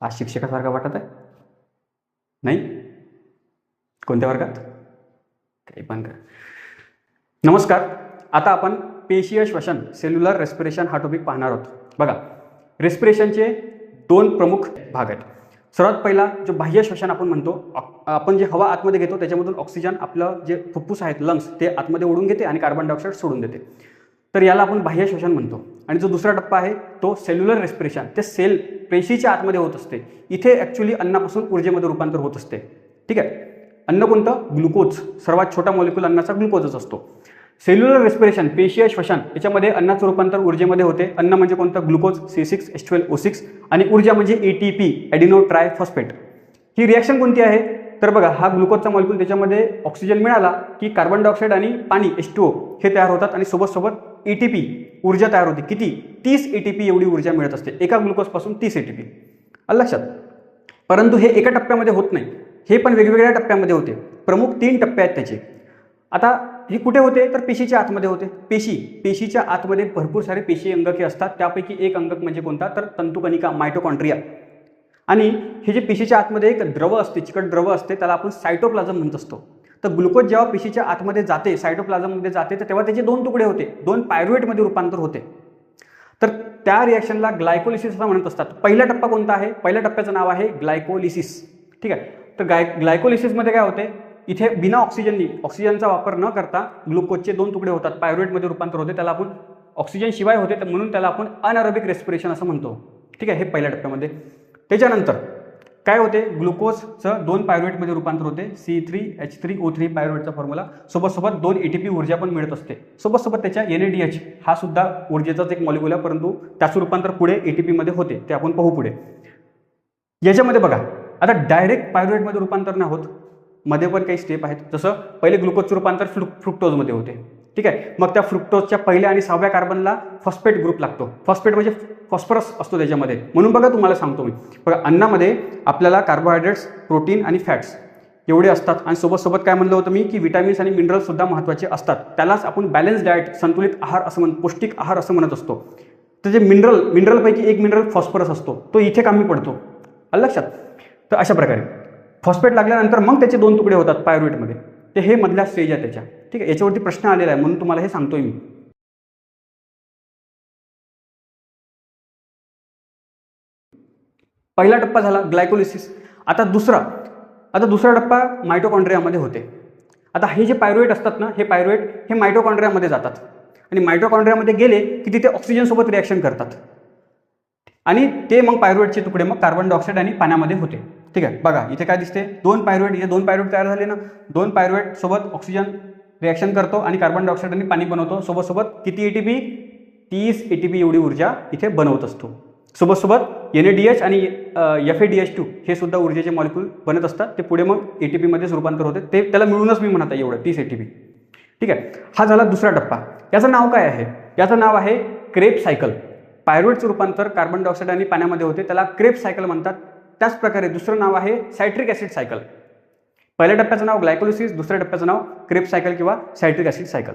आज शिक्षकासारखा वाटत आहे? नाही? कोणत्या वर्गात? काही पण कर. नमस्कार. आता आपण पेशीय श्वसन सेल्युलर रेस्पिरेशन हा टॉपिक पाहणार आहोत. बघा, रेस्पिरेशनचे दोन प्रमुख भाग आहेत. सर्वात पहिला जो बाह्य श्वसन आपण म्हणतो, आपण जे हवा आतमध्ये घेतो त्याच्यामधून ऑक्सिजन आपलं जे फुफ्फुस आहेत लंग्स ते आतमध्ये ओढून घेते आणि कार्बन डायऑक्साईड सोडून देते, तर याला आपण बाह्य श्वसन म्हणतो. आणि जो दुसरा टप्पा आहे तो सेल्युलर रेस्पिरेशन, ते सेल पेशीच्या आतमध्ये होत असते. इथे ॲक्च्युली अन्नापासून ऊर्जेमध्ये रूपांतर होत असते. ठीक आहे. अन्न कोणतं? ग्लुकोज. सर्वात छोटा मॉलिक्यूल अन्नाचा ग्लुकोजच असतो. सेल्युलर रेस्पिरेशन पेशीय श्वसन याच्यामध्ये अन्नाचं रूपांतर ऊर्जेमध्ये होते. अन्न म्हणजे कोणतं? ग्लुकोज C6H12O6 आणि ऊर्जा म्हणजे ATP ॲडिनो ट्रायफॉस्फेट. ही रिॲक्शन कोणती आहे? तर बघा, हा ग्लुकोजचा मॉलिक्यूल त्याच्यामध्ये ऑक्सिजन मिळाला की कार्बन डायऑक्साईड आणि पाणी H2O हे तयार होतात आणि सोबत ATP ऊर्जा तयार होते. किती? 30 ATP एवढी ऊर्जा मिळत असते. एका ग्लुकोजपासून 30 ATP. लक्षात. परंतु हे एका टप्प्यामध्ये होत नाही, हे पण वेगवेगळ्या टप्प्यामध्ये होते. प्रमुख 3 टप्पे आहेत त्याचे. आता हे कुठे होते? तर पेशीच्या आतमध्ये होते. पेशीच्या आतमध्ये भरपूर सारे पेशी अंगके असतात. त्यापैकी एक अंगक म्हणजे कोणता? तर तंतुकणिका, मायटोकॉन्ड्रिया. आणि हे जे पेशीच्या आतमध्ये एक द्रव असते, चिकट द्रव असते, त्याला आपण सायटोप्लाझम म्हणत असतो. तर ग्लुकोज जेव्हा पेशीच्या आतमध्ये जाते, सायटोप्लाझममध्ये जाते, तर तेव्हा त्याचे 2 तुकडे होते, 2 पायरुवेटमध्ये रूपांतर होते. तर त्या रिॲक्शनला ग्लायकोलिसिस असं म्हणत असतात. पहिला टप्पा कोणता आहे? पहिल्या टप्प्याचं नाव आहे ग्लायकोलिसिस. ठीक आहे. तर ग्लायकोलिसिसमध्ये काय होते? इथे बिना ऑक्सिजनचा वापर न करता ग्लुकोजचे 2 तुकडे होतात, पायरुवेटमध्ये रूपांतर होते. त्याला आपण ऑक्सिजन शिवाय होते, तर म्हणून त्याला आपण अनएरोबिक रेस्पिरेशन असं म्हणतो. ठीक आहे. हे पहिल्या टप्प्यामध्ये. त्याच्यानंतर काय होते? ग्लुकोजचं 2 पायरुवेटमध्ये रूपांतर होते, C3H3O3 पायरुवेटचा फॉर्म्युला. सोबत 2 ATP ऊर्जा पण मिळत असते. सोबत त्याच्या NADH हा सुद्धा ऊर्जेचाच एक मॉलिक्यूल आहे, परंतु त्याचं रूपांतर पुढे ATP मध्ये होते, ते आपण पाहू पुढे. याच्यामध्ये बघा, आता डायरेक्ट पायरुवेटमध्ये रूपांतर नाही होत, मध्ये पण काही स्टेप आहेत. जसं पहिले ग्लुकोजचं रूपांतर फ्रुक्टोजमध्ये होते. ठीक आहे. मग त्या फ्रुक्टोजच्या पहिल्या आणि 6व्या कार्बनला फॉस्फेट ग्रुप लागतो. फॉस्फेट म्हणजे फॉस्फरस असतो त्याच्यामध्ये. म्हणून बघा, तुम्हाला सांगतो मी, बघा, अन्नामध्ये आपल्याला कार्बोहायड्रेट्स, प्रोटीन आणि फॅट्स एवढे असतात. आणि सोबत काय म्हणलं होतं मी की विटॅमिन्स आणि मिनरल्स सुद्धा महत्त्वाचे असतात. त्यालाच आपण बॅलन्स डाएट, संतुलित आहार असं पौष्टिक आहार असं म्हणत असतो. तर जे मिनरलपैकी एक मिनरल फॉस्फरस असतो, तो इथे कमी पडतो. लक्षात. तर अशा प्रकारे फॉस्फेट लागल्यानंतर मग त्याचे 2 तुकडे होतात पायरुवेटमध्ये. ते हे मधल्या स्टेज आहे त्याच्या. ठीक आहे. याच्यावरती प्रश्न आलेला आहे म्हणून तुम्हाला हे सांगतोय मी. पहिला टप्पा झाला ग्लायकोलिसिस. आता दुसरा टप्पा मायटोकॉन्ड्रियामध्ये होते. आता हे जे पायरुवेट असतात ना, हे पायरुवेट हे मायटोकॉन्ड्रियामध्ये जातात आणि मायटोकॉन्ड्रियामध्ये गेले की तिथे ऑक्सिजन सोबत रिॲक्शन करतात आणि ते मग पायरुवेटचे तुकडे मग कार्बन डायऑक्साईड आणि पाण्यामध्ये होते. ठीक आहे. बघा, इथे काय दिसते? 2 पायरुवेट. इथे 2 पायरुवेट तयार झाले ना. 2 पायरुवेट सोबत ऑक्सिजन रिॲक्शन करतो आणि कार्बन डायऑक्साईड आणि पाणी बनवतो. सोबत किती ATP? 30 ATP एवढी ऊर्जा इथे बनवत असतो. सोबत NADH आणि FADH2 हे सुद्धा ऊर्जेचे मॉलिक्यूल बनत असतात. ते पुढे मग ATP मध्येच रूपांतर होते. ते त्याला मिळूनच मी म्हणत आहे एवढं 30 ATP. ठीक आहे. हा झाला दुसरा टप्पा. याचं नाव काय आहे? याचं नाव आहे क्रेब सायकल. पायरुवेटचं रूपांतर कार्बन डायऑक्साईड आणि पाण्यामध्ये होते, त्याला क्रेब सायकल म्हणतात. त्याच प्रकारे दुसरं नाव आहे सायट्रिक ॲसिड सायकल. पहिल्या टप्प्याचं नाव ग्लायकोलिसिस, दुसऱ्या टप्प्याचं नाव क्रेब सायकल किंवा सायट्रिक ॲसिड सायकल.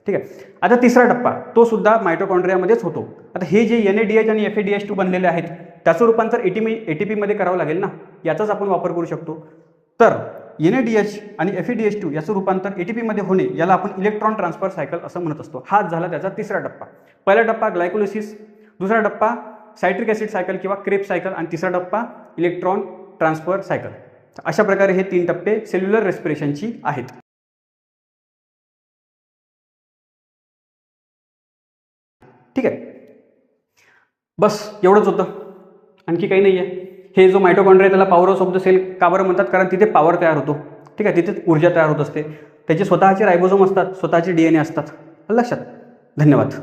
ठीक आहे. आता तिसरा टप्पा, तो सुद्धा मायटोकॉन्ड्रियामध्येच होतो. आता हे जे NADH आणि FADH2 बनलेले आहेत, त्याचं रूपांतर ATP मध्ये करावं लागेल ना. याचाच आपण वापर करू शकतो. तर NADH आणि FADH2 याचं रूपांतर ATP मध्ये होणे, याला आपण इलेक्ट्रॉन ट्रान्सफर सायकल असं म्हणत असतो. हाच झाला त्याचा तिसरा टप्पा. पहिला टप्पा ग्लायकोलिसिस, दुसरा टप्पा सायट्रिक ॲसिड सायकल किंवा क्रेब सायकल आणि तिसरा टप्पा इलेक्ट्रॉन ट्रान्सफर सायकल. अशा प्रकारे हे 3 टप्पे सेल्युलर रेस्पिरेशनची आहेत. ठीक आहे. बस एवढंच होतं, आणखी काही नाही आहे. हे जो मायटोकॉन्ड्रिया त्याला power house of the cell का बरं म्हणतात? कारण तिथे पॉवर तयार होतो. ठीक आहे. तिथे ऊर्जा तयार होत असते. त्याचे स्वतःचे रायबोझोम असतात, स्वतःचे DNA असतात. लक्षात. धन्यवाद.